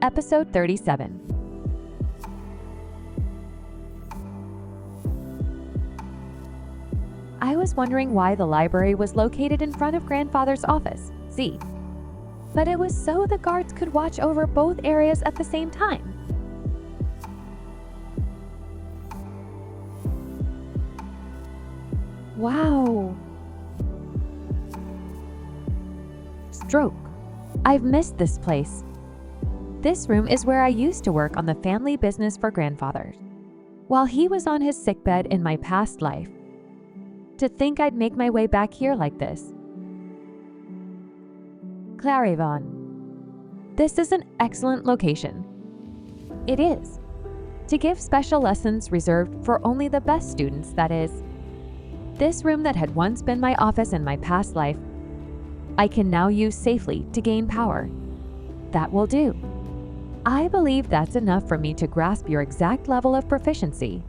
Episode 37. I was wondering why the library was located in front of grandfather's office, Z. But it was so the guards could watch over both areas at the same time. Wow. Stroke. I've missed this place. This room is where I used to work on the family business for grandfather, while he was on his sickbed in my past life. To think I'd make my way back here like this. Clarivon. This is an excellent location. It is. To give special lessons reserved for only the best students, that is. This room that had once been my office in my past life, I can now use safely to gain power. That will do. I believe that's enough for me to grasp your exact level of proficiency.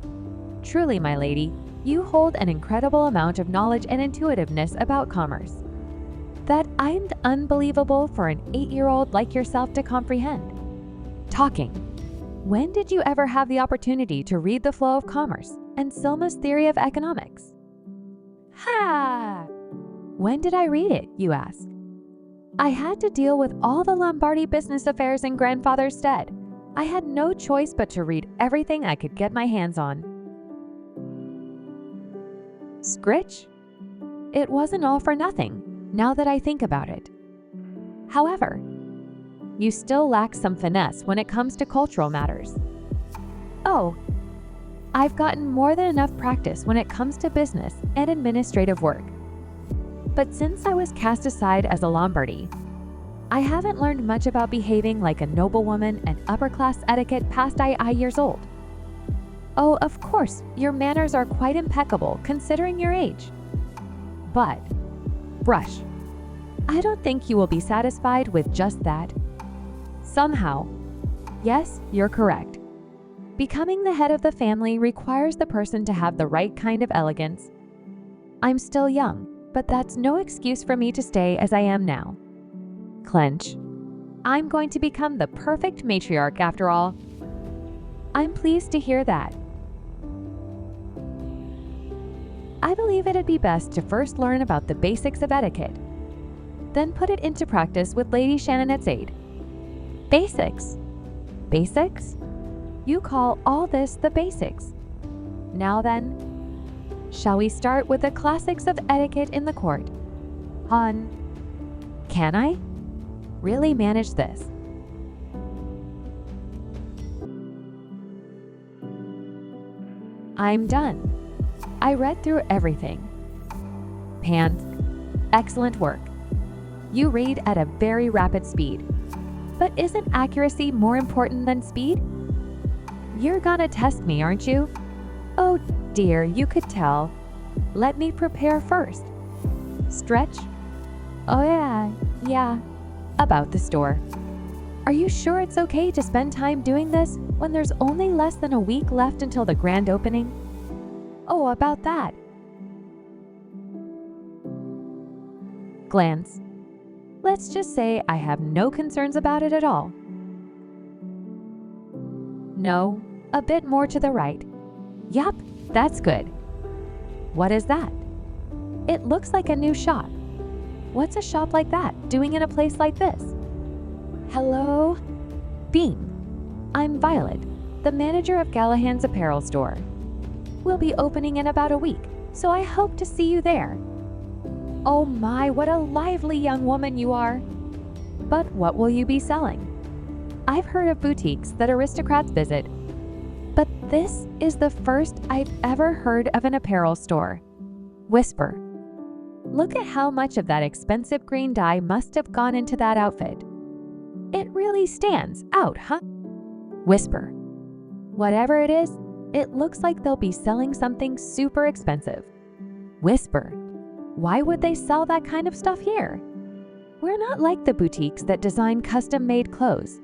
Truly, my lady, you hold an incredible amount of knowledge and intuitiveness about commerce. That I'm unbelievable for an 8-year-old like yourself to comprehend. Talking. When did you ever have the opportunity to read The Flow of Commerce and Silma's Theory of Economics? Ha! When did I read it, you ask? I had to deal with all the Lombardi business affairs in grandfather's stead. I had no choice but to read everything I could get my hands on. Scritch? It wasn't all for nothing, now that I think about it. However, you still lack some finesse when it comes to cultural matters. Oh, I've gotten more than enough practice when it comes to business and administrative work. But since I was cast aside as a Lombardi, I haven't learned much about behaving like a noblewoman and upper-class etiquette past I years old. Oh, of course, your manners are quite impeccable considering your age. But, brush. I don't think you will be satisfied with just that. Somehow, yes, you're correct. Becoming the head of the family requires the person to have the right kind of elegance. I'm still young, but that's no excuse for me to stay as I am now. Clench. I'm going to become the perfect matriarch after all. I'm pleased to hear that. I believe it'd be best to first learn about the basics of etiquette, then put it into practice with Lady Shannonet's aid. Basics? Basics? You call all this the basics. Now then, shall we start with the classics of etiquette in the court? Can I really manage this? I'm done. I read through everything. Pants, excellent work. You read at a very rapid speed. But isn't accuracy more important than speed? You're gonna test me, aren't you? Oh dear, you could tell. Let me prepare first. Stretch? Oh yeah. About the store. Are you sure it's okay to spend time doing this when there's only less than a week left until the grand opening? Oh, about that. Glance. Let's just say I have no concerns about it at all. No, a bit more to the right. Yup, that's good. What is that? It looks like a new shop. What's a shop like that doing in a place like this? Hello? Beam. I'm Violet, the manager of Gallahan's apparel store. We'll be opening in about a week, so I hope to see you there. Oh my, what a lively young woman you are. But what will you be selling? I've heard of boutiques that aristocrats visit, but this is the first I've ever heard of an apparel store. Whisper. Look at how much of that expensive green dye must have gone into that outfit. It really stands out, huh? Whisper. Whatever it is, it looks like they'll be selling something super expensive. Whisper. Why would they sell that kind of stuff here? We're not like the boutiques that design custom-made clothes.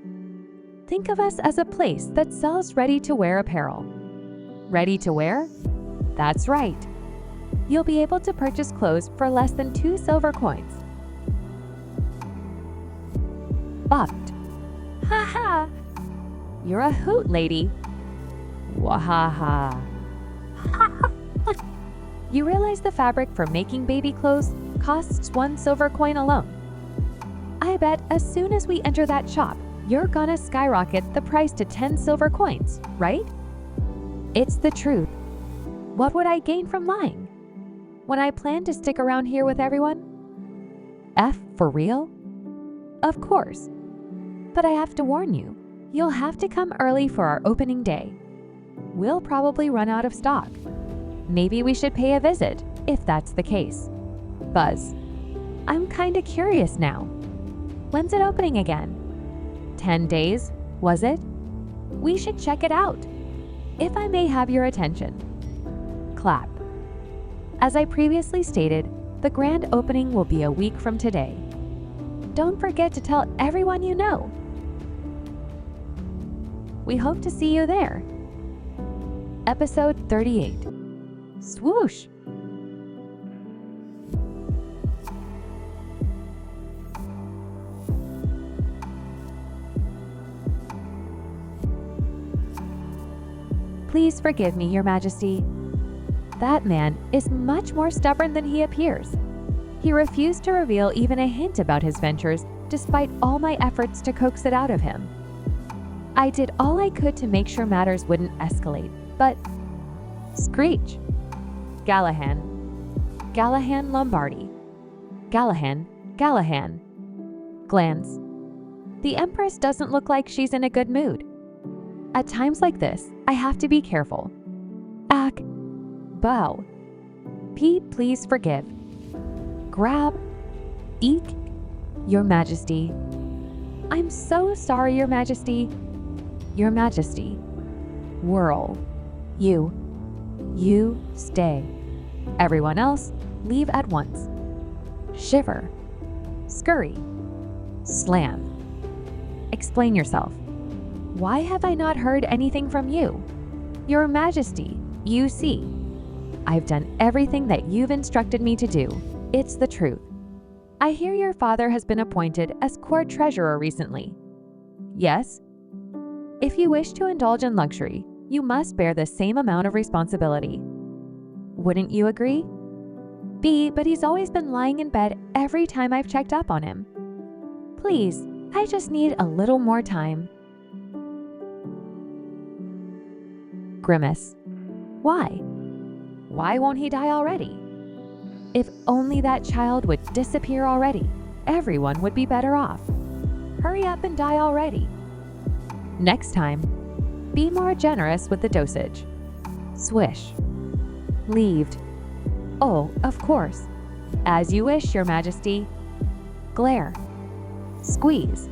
Think of us as a place that sells ready-to-wear apparel. Ready to wear? That's right. You'll be able to purchase clothes for less than 2 silver coins. Buffed. Ha ha! You're a hoot, lady. Wahaha. You realize the fabric for making baby clothes costs 1 silver coin alone. I bet as soon as we enter that shop, you're gonna skyrocket the price to 10 silver coins, right? It's the truth. What would I gain from lying? When I plan to stick around here with everyone? F for real? Of course. But I have to warn you, you'll have to come early for our opening day. We'll probably run out of stock. Maybe we should pay a visit, if that's the case. Buzz, I'm kinda curious now. When's it opening again? 10 days, was it? We should check it out. If I may have your attention. Clap. As I previously stated, the grand opening will be a week from today. Don't forget to tell everyone you know. We hope to see you there. Episode 38. Swoosh! Please forgive me, Your Majesty. That man is much more stubborn than he appears. He refused to reveal even a hint about his ventures, despite all my efforts to coax it out of him. I did all I could to make sure matters wouldn't escalate, but... Screech! Gallahan. Gallahan Lombardi. Gallahan. Glance. The Empress doesn't look like she's in a good mood. At times like this, I have to be careful. Ack. Bow. P, please forgive. Grab. Eek. Your Majesty. I'm so sorry, Your Majesty. Your Majesty. Whirl. You stay. Everyone else, leave at once. Shiver. Scurry. Slam. Explain yourself. Why have I not heard anything from you? Your Majesty, you see. I've done everything that you've instructed me to do. It's the truth. I hear your father has been appointed as court treasurer recently. Yes? If you wish to indulge in luxury, you must bear the same amount of responsibility. Wouldn't you agree? B, but he's always been lying in bed every time I've checked up on him. Please, I just need a little more time. Grimace. Why? Why won't he die already? If only that child would disappear already, everyone would be better off. Hurry up and die already. Next time, be more generous with the dosage. Swish. Leaved. Oh, of course. As you wish, Your Majesty. Glare. Squeeze.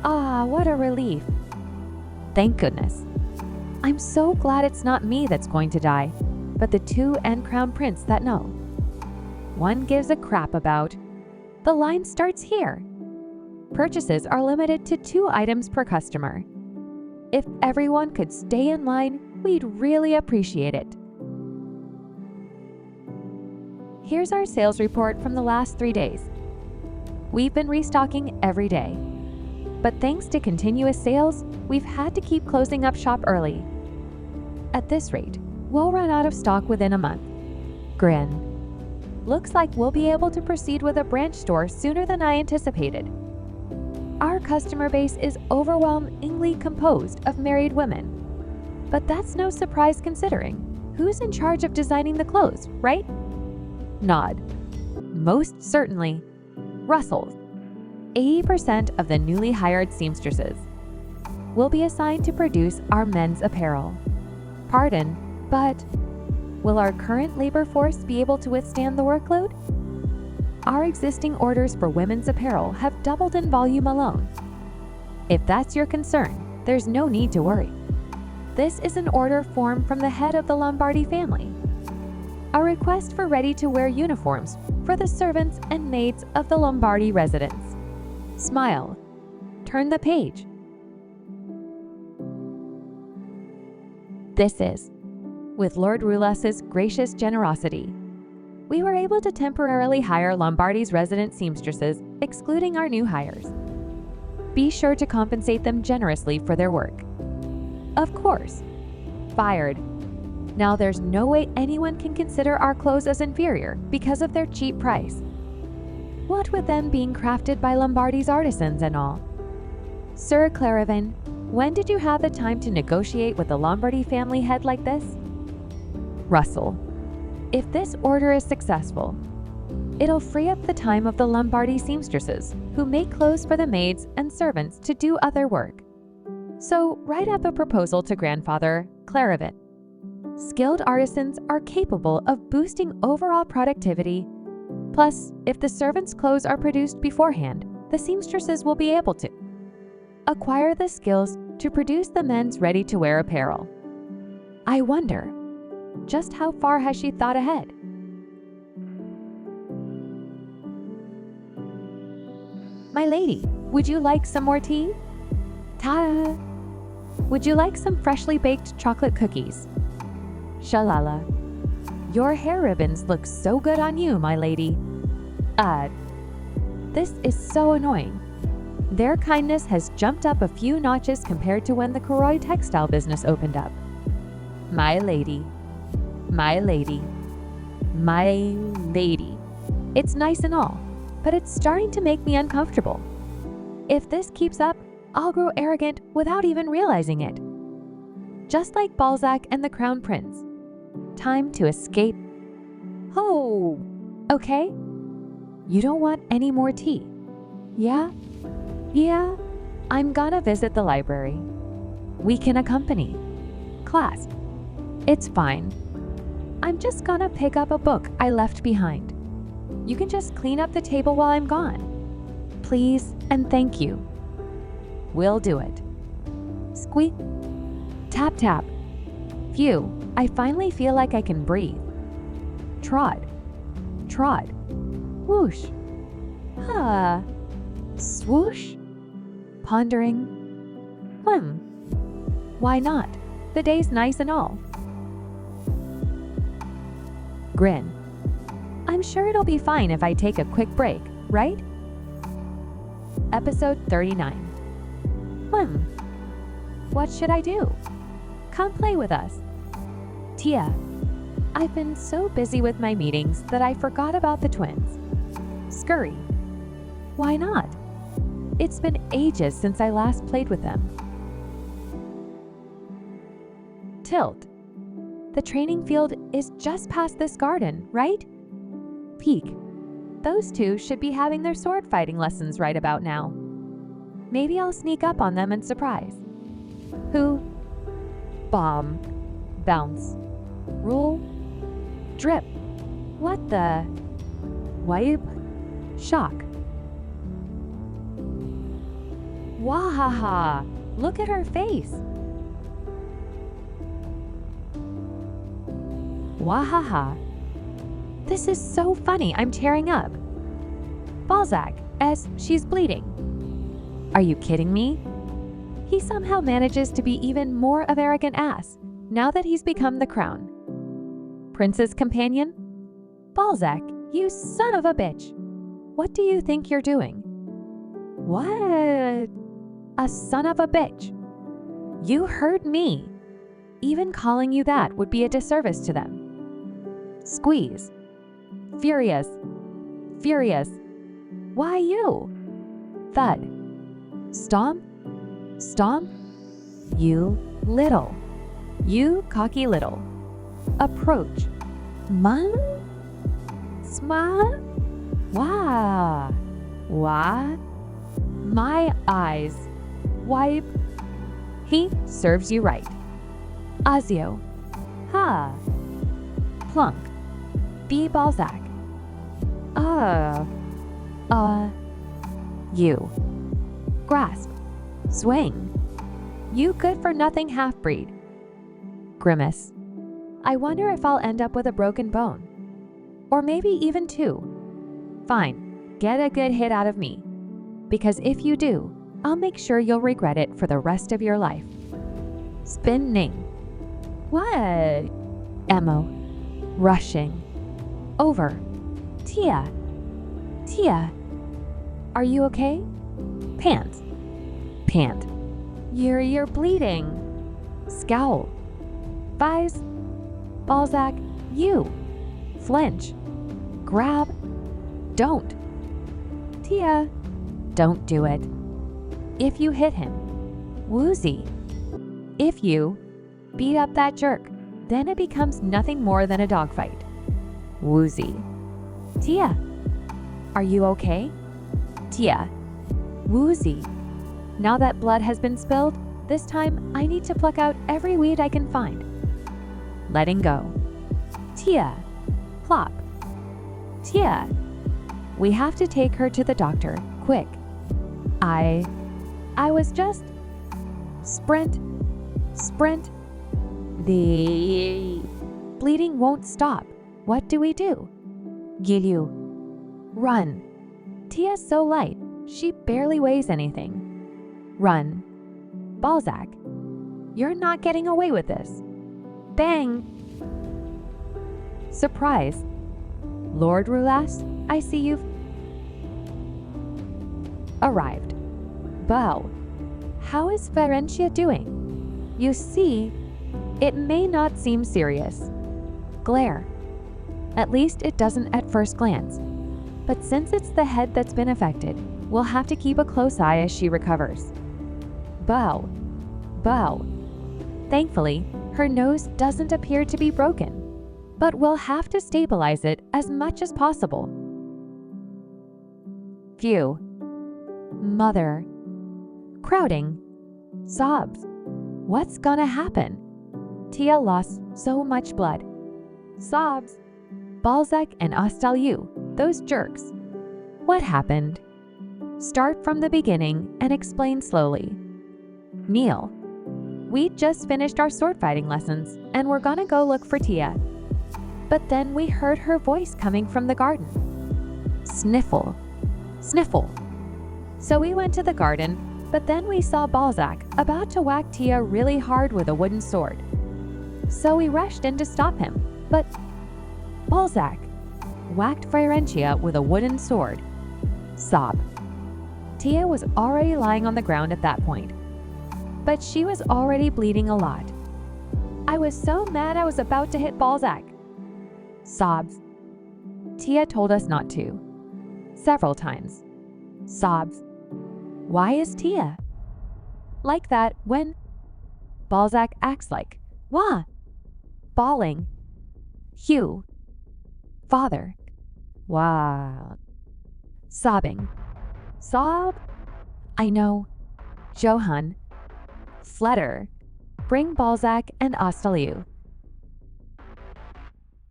Ah, what a relief. Thank goodness. I'm so glad it's not me that's going to die, but the 2 End Crown Prince that know. One gives a crap about. The line starts here. Purchases are limited to 2 items per customer. If everyone could stay in line, we'd really appreciate it. Here's our sales report from the last 3 days. We've been restocking every day. But thanks to continuous sales, we've had to keep closing up shop early. At this rate, we'll run out of stock within a month. Grin. Looks like we'll be able to proceed with a branch store sooner than I anticipated. Our customer base is overwhelmingly composed of married women. But that's no surprise considering who's in charge of designing the clothes, right? Nod. Most certainly. Russell. 80% of the newly hired seamstresses will be assigned to produce our men's apparel. Pardon, but will our current labor force be able to withstand the workload? Our existing orders for women's apparel have doubled in volume alone. If that's your concern, there's no need to worry. This is an order form from the head of the Lombardi family. A request for ready-to-wear uniforms for the servants and maids of the Lombardi residence. Smile. Turn the page. This is, with Lord Rulas's gracious generosity, we were able to temporarily hire Lombardi's resident seamstresses, excluding our new hires. Be sure to compensate them generously for their work. Of course. Fired. Now there's no way anyone can consider our clothes as inferior because of their cheap price. What with them being crafted by Lombardi's artisans and all. Sir Claravin, when did you have the time to negotiate with the Lombardi family head like this? Russell. If this order is successful, it'll free up the time of the Lombardi seamstresses, who make clothes for the maids and servants to do other work. So write up a proposal to Grandfather Claravin. Skilled artisans are capable of boosting overall productivity. Plus, if the servants' clothes are produced beforehand, the seamstresses will be able to acquire the skills to produce the men's ready-to-wear apparel. I wonder, just how far has she thought ahead? My lady, would you like some more tea? Ta-da! Would you like some freshly baked chocolate cookies? Shalala. Your hair ribbons look so good on you, my lady. This is so annoying. Their kindness has jumped up a few notches compared to when the Kuroi textile business opened up. My lady. My lady. My lady. It's nice and all, but it's starting to make me uncomfortable. If this keeps up, I'll grow arrogant without even realizing it. Just like Balzac and the Crown Prince. Time to escape. Oh, okay. You don't want any more tea? Yeah? Yeah, I'm gonna visit the library. We can accompany. Class. It's fine. I'm just gonna pick up a book I left behind. You can just clean up the table while I'm gone. Please and thank you. We'll do it. Squeak. Tap tap. Phew, I finally feel like I can breathe. Trod. Trod. Whoosh. Ah. Swoosh. Pondering. Why not? The day's nice and all. Grin. I'm sure it'll be fine if I take a quick break, right? Episode 39. What should I do? Come play with us. Tia. I've been so busy with my meetings that I forgot about the twins. Scurry. Why not? It's been ages since I last played with them. Tilt. The training field is just past this garden, right? Peek. Those two should be having their sword fighting lessons right about now. Maybe I'll sneak up on them and surprise. Who? Bomb. Bounce. Roll. Drip. What the? Wipe. Shock. Wahaha! Look at her face! Wahaha! This is so funny, I'm tearing up. Balzac, as she's bleeding. Are you kidding me? He somehow manages to be even more of arrogant ass, now that he's become the crown. Prince's companion? Balzac, you son of a bitch! What do you think you're doing? What? A son of a bitch. You heard me. Even calling you that would be a disservice to them. Squeeze. Furious. Furious. Why you? Thud. Stomp. Stomp. You little. You cocky little. Approach. Man? Sma? Wah. Wah. My eyes. Wipe. He serves you right. Azio. Ha. Plunk. Be Balzac. You. Grasp. Swing. You good for nothing half-breed. Grimace. I wonder if I'll end up with a broken bone. Or maybe even two. Fine, get a good hit out of me. Because if you do, I'll make sure you'll regret it for the rest of your life. Spinning. What? Emo. Rushing. Over. Tia. Tia. Are you okay? Pants. Can't. You're bleeding. Scowl. Vies. Balzac, you. Flinch. Grab. Don't. Tia, don't do it. If you hit him. Woozy. If you beat up that jerk, then it becomes nothing more than a dogfight. Woozy. Tia, are you okay? Tia. Woozy. Now that blood has been spilled, this time I need to pluck out every weed I can find. Letting go. Tia. Plop. Tia. We have to take her to the doctor, quick. I was just... Sprint. The bleeding won't stop. What do we do? Gilyu. Run. Tia's so light, she barely weighs anything. Run. Balzac. You're not getting away with this. Bang. Surprise. Lord Roulas, I see you've arrived. Bow. How is Florentia doing? You see, it may not seem serious. Glare. At least it doesn't at first glance. But since it's the head that's been affected, we'll have to keep a close eye as she recovers. Bow. Thankfully, her nose doesn't appear to be broken, but we'll have to stabilize it as much as possible. Phew. Mother. Crowding. Sobs. What's gonna happen? Tia lost so much blood. Sobs. Balzac and Astalieu, those jerks. What happened? Start from the beginning and explain slowly. Kneel. We just finished our sword fighting lessons and we're gonna go look for Tia. But then we heard her voice coming from the garden. Sniffle. So we went to the garden, but then we saw Balzac about to whack Tia really hard with a wooden sword. So we rushed in to stop him, but Balzac whacked Florentia with a wooden sword. Sob. Tia was already lying on the ground at that point, but she was already bleeding a lot. I was so mad I was about to hit Balzac. Sobs. Tia told us not to. Several times. Sobs. Why is Tia like that when Balzac acts like, wah, bawling. Hugh. Father. Wow. Sobbing. Sob. I know. Johann. Flutter. Bring Balzac and Astalieu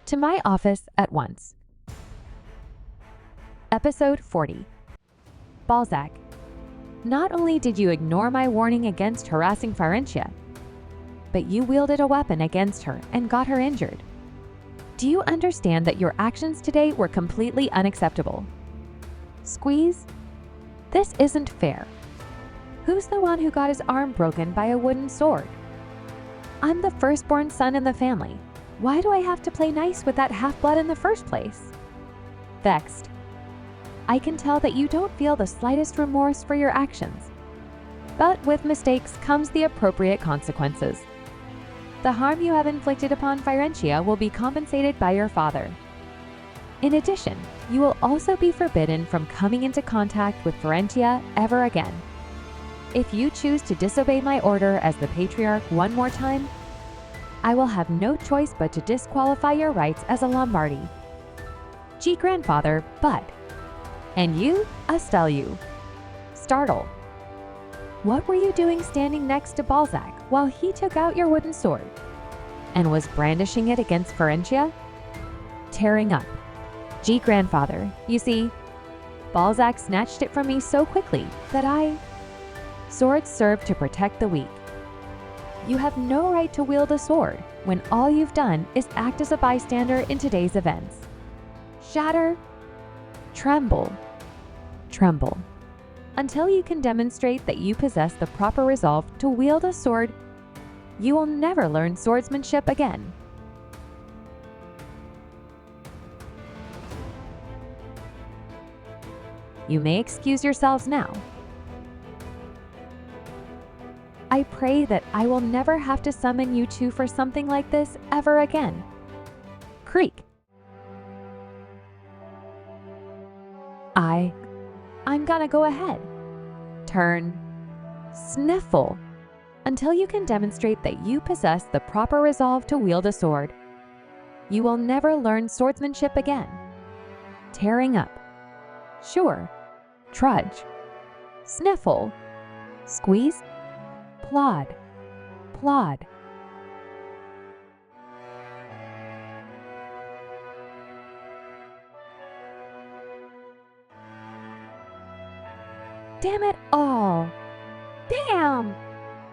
to my office at once. Episode 40. Balzac. Not only did you ignore my warning against harassing Florentia, but you wielded a weapon against her and got her injured. Do you understand that your actions today were completely unacceptable? Squeeze? This isn't fair. Who's the one who got his arm broken by a wooden sword? I'm the firstborn son in the family. Why do I have to play nice with that half-blood in the first place? Vexed. I can tell that you don't feel the slightest remorse for your actions. But with mistakes comes the appropriate consequences. The harm you have inflicted upon Florentia will be compensated by your father. In addition, you will also be forbidden from coming into contact with Florentia ever again. If you choose to disobey my order as the Patriarch one more time, I will have no choice but to disqualify your rights as a Lombardi. Grandfather, but. And you, Astalieu. Startle. What were you doing standing next to Balzac while he took out your wooden sword and was brandishing it against Florentia? Tearing up. Grandfather, you see, Balzac snatched it from me so quickly that Swords serve to protect the weak. You have no right to wield a sword when all you've done is act as a bystander in today's events. Shatter. Tremble. Until you can demonstrate that you possess the proper resolve to wield a sword, you will never learn swordsmanship again. You may excuse yourselves now. I pray that I will never have to summon you two for something like this ever again. Creak. I'm gonna go ahead. Turn. Sniffle. Until you can demonstrate that you possess the proper resolve to wield a sword. You will never learn swordsmanship again. Tearing up. Sure. Trudge. Sniffle. Squeeze. Plod. Plod. Damn it all. Damn!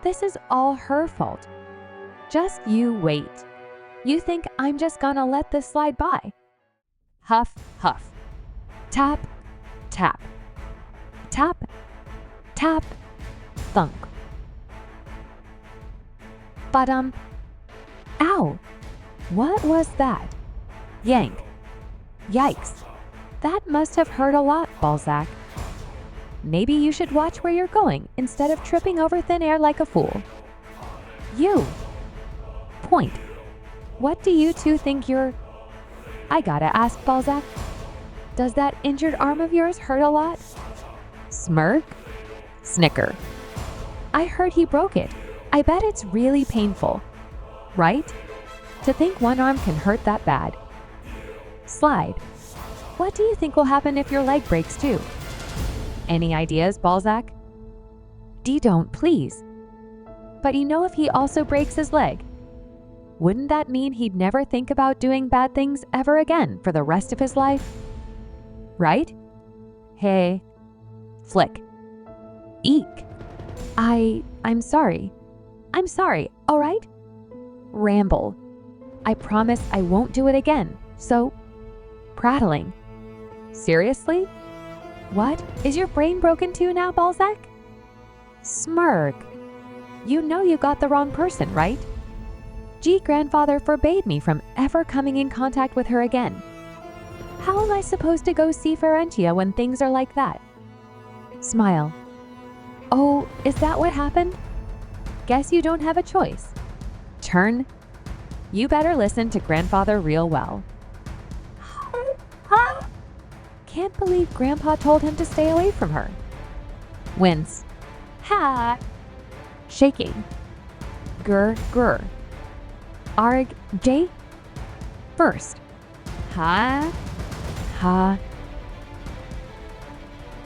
This is all her fault. Just you wait. You think I'm just gonna let this slide by? Huff, huff. Tap, tap. Tap, tap, thunk. Ba-dum. Ow! What was that? Yank. Yikes. That must have hurt a lot, Balzac. Maybe you should watch where you're going instead of tripping over thin air like a fool. You. Point. What do you two think you're... I gotta ask, Balzac. Does that injured arm of yours hurt a lot? Smirk. Snicker. I heard he broke it. I bet it's really painful. Right? To think one arm can hurt that bad. Slide. What do you think will happen if your leg breaks too? Any ideas, Balzac? Don't, please. But you know if he also breaks his leg, wouldn't that mean he'd never think about doing bad things ever again for the rest of his life? Right? Hey. Flick. Eek. I'm sorry. I'm sorry, all right? Ramble. I promise I won't do it again, so... Prattling. Seriously? What? Is your brain broken too now, Balzac? Smirk. You know you got the wrong person, right? Grandfather forbade me from ever coming in contact with her again. How am I supposed to go see Florentia when things are like that? Smile. Oh, is that what happened? Guess you don't have a choice. Turn. You better listen to Grandfather real well. Can't believe Grandpa told him to stay away from her. Wince. Ha! Shaking. Grr, grr. Arg, J. First. Ha. Ha.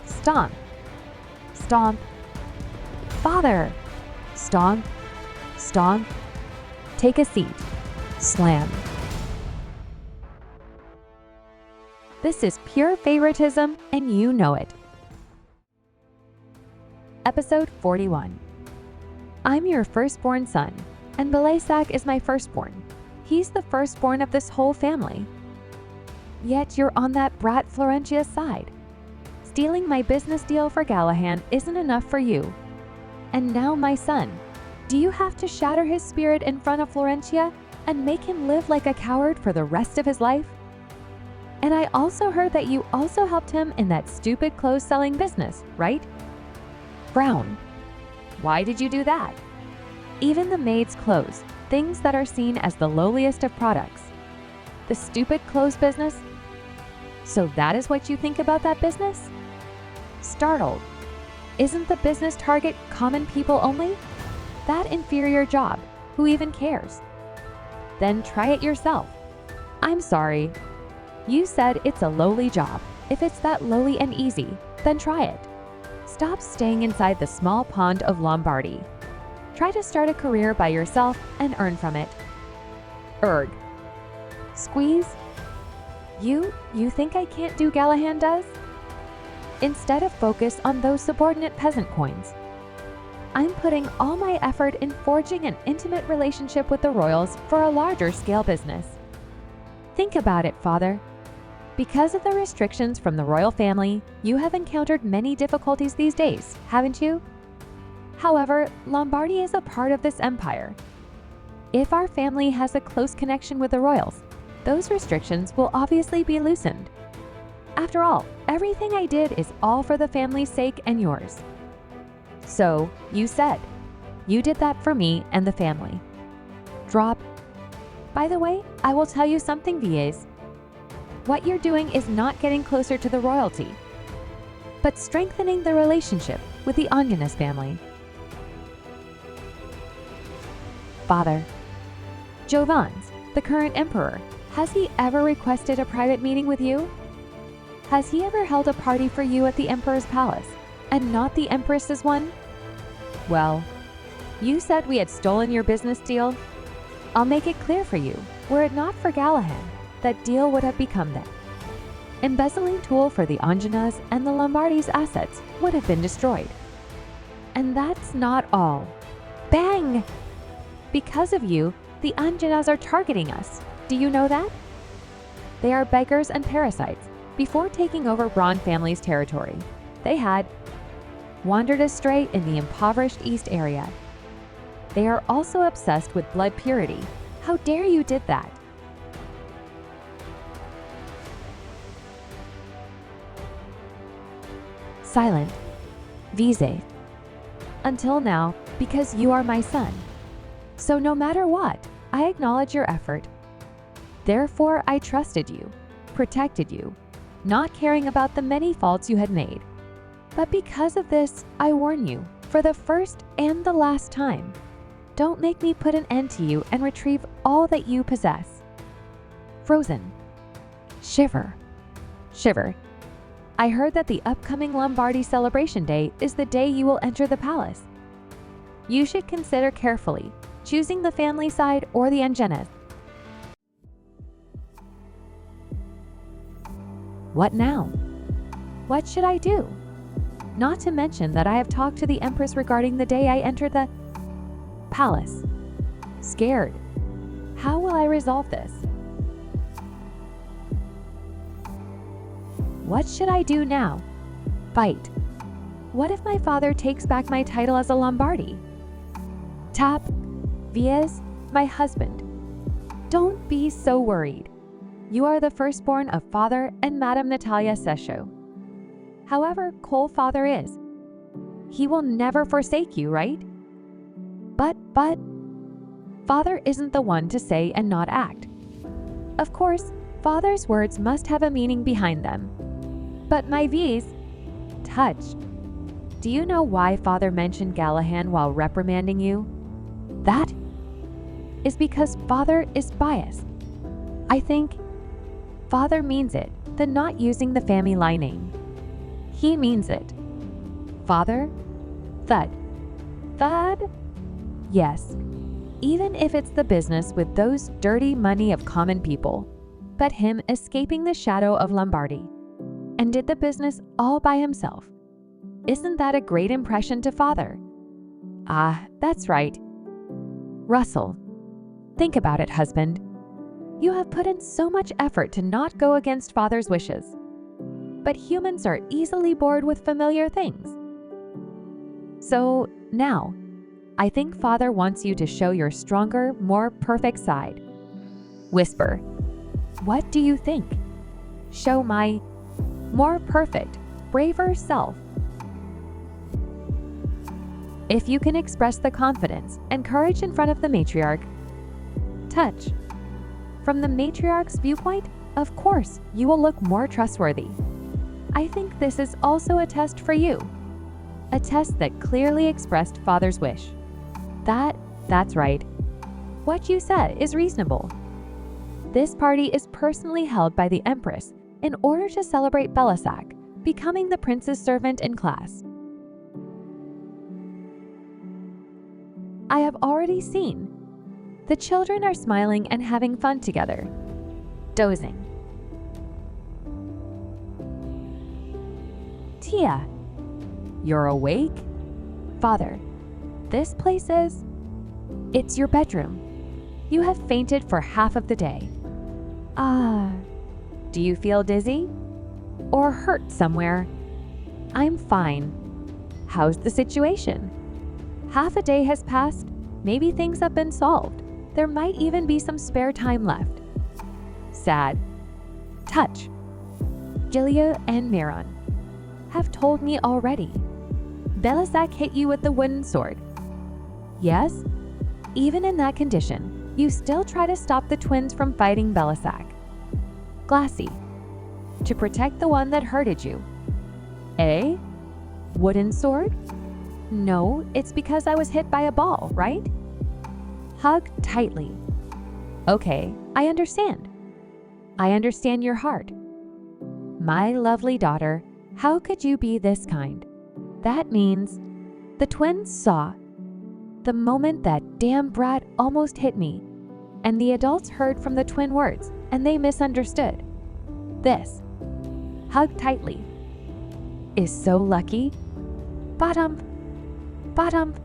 Stomp. Stomp. Father. Stomp. Stomp. Take a seat. Slam. This is pure favoritism, and you know it. Episode 41. I'm your firstborn son, and Balzac is my firstborn. He's the firstborn of this whole family. Yet you're on that brat Florentia's side. Stealing my business deal for Galahad isn't enough for you. And now my son. Do you have to shatter his spirit in front of Florentia and make him live like a coward for the rest of his life? And I also heard that you also helped him in that stupid clothes-selling business, right? Frown. Why did you do that? Even the maid's clothes, things that are seen as the lowliest of products. The stupid clothes business? So that is what you think about that business? Startled. Isn't the business target common people only? That inferior job, who even cares? Then try it yourself. I'm sorry. You said it's a lowly job. If it's that lowly and easy, then try it. Stop staying inside the small pond of Lombardi. Try to start a career by yourself and earn from it. Erg. Squeeze. You think I can't do Galahad does? Instead of focus on those subordinate peasant coins. I'm putting all my effort in forging an intimate relationship with the royals for a larger scale business. Think about it, Father. Because of the restrictions from the royal family, you have encountered many difficulties these days, haven't you? However, Lombardy is a part of this empire. If our family has a close connection with the royals, those restrictions will obviously be loosened. After all, everything I did is all for the family's sake and yours. So, you said, You did that for me and the family. Drop. By the way, I will tell you something, Vies. What you're doing is not getting closer to the royalty, but strengthening the relationship with the Anjanas family. Father. Jovans, the current emperor, has he ever requested a private meeting with you? Has he ever held a party for you at the emperor's palace, and not the empress's one? Well, you said we had stolen your business deal. I'll make it clear for you, were it not for Galahad, that deal would have become that. Embezzling tool for the Anjanas and the Lombardi's assets would have been destroyed. And that's not all. Bang! Because of you, the Anjanas are targeting us. Do you know that? They are beggars and parasites. Before taking over Braun family's territory, they had wandered astray in the impoverished East area. They are also obsessed with blood purity. How dare you did that? Silent. Vies. Until now, because you are my son. So no matter what, I acknowledge your effort. Therefore, I trusted you, protected you, not caring about the many faults you had made. But because of this, I warn you, for the first and the last time, don't make me put an end to you and retrieve all that you possess. Frozen. Shiver. Shiver. I heard that the upcoming Lombardi celebration day is the day you will enter the palace. You should consider carefully, choosing the family side or the Anjanas. What now? What should I do? Not to mention that I have talked to the Empress regarding the day I entered the palace. Scared. How will I resolve this? What should I do now? Fight. What if my father takes back my title as a Lombardi? Tap. Vies, my husband. Don't be so worried. You are the firstborn of Father and Madame Natalia Sesho. However cool Father is, he will never forsake you, right? But, Father isn't the one to say and not act. Of course, Father's words must have a meaning behind them. But my Vies, touched. Do you know why Father mentioned Galahad while reprimanding you? That is because Father is biased. I think Father means it, the not using the family line name. He means it. Father? Thud. Thud? Yes. Even if it's the business with those dirty money of common people, but him escaping the shadow of Lombardy, and did the business all by himself. Isn't that a great impression to Father? Ah, that's right. Russell. Think about it, husband. You have put in so much effort to not go against Father's wishes. But humans are easily bored with familiar things. So now, I think Father wants you to show your stronger, more perfect side. Whisper. What do you think? Show my more perfect, braver self. If you can express the confidence and courage in front of the matriarch, touch. From the matriarch's viewpoint, of course, you will look more trustworthy. I think this is also a test for you. A test that clearly expressed Father's wish. That's right. What you said is reasonable. This party is personally held by the Empress in order to celebrate Balzac becoming the prince's servant in class. I have already seen. The children are smiling and having fun together, dozing. Tia, you're awake? Father, this place is... It's your bedroom. You have fainted for half of the day. Do you feel dizzy? Or hurt somewhere? I'm fine. How's the situation? Half a day has passed. Maybe things have been solved. There might even be some spare time left. Sad. Touch. Gilia and Miron have told me already. Balzac hit you with the wooden sword. Yes, even in that condition, you still try to stop the twins from fighting Balzac. Glassy. To protect the one that hurted you. Eh? Wooden sword? No, it's because I was hit by a ball, right? Hug tightly. Okay, I understand. I understand your heart. My lovely daughter, how could you be this kind? That means the twins saw the moment that damn brat almost hit me, and the adults heard from the twin words, and they misunderstood. This, hug tightly, is so lucky. Bottom, bottom.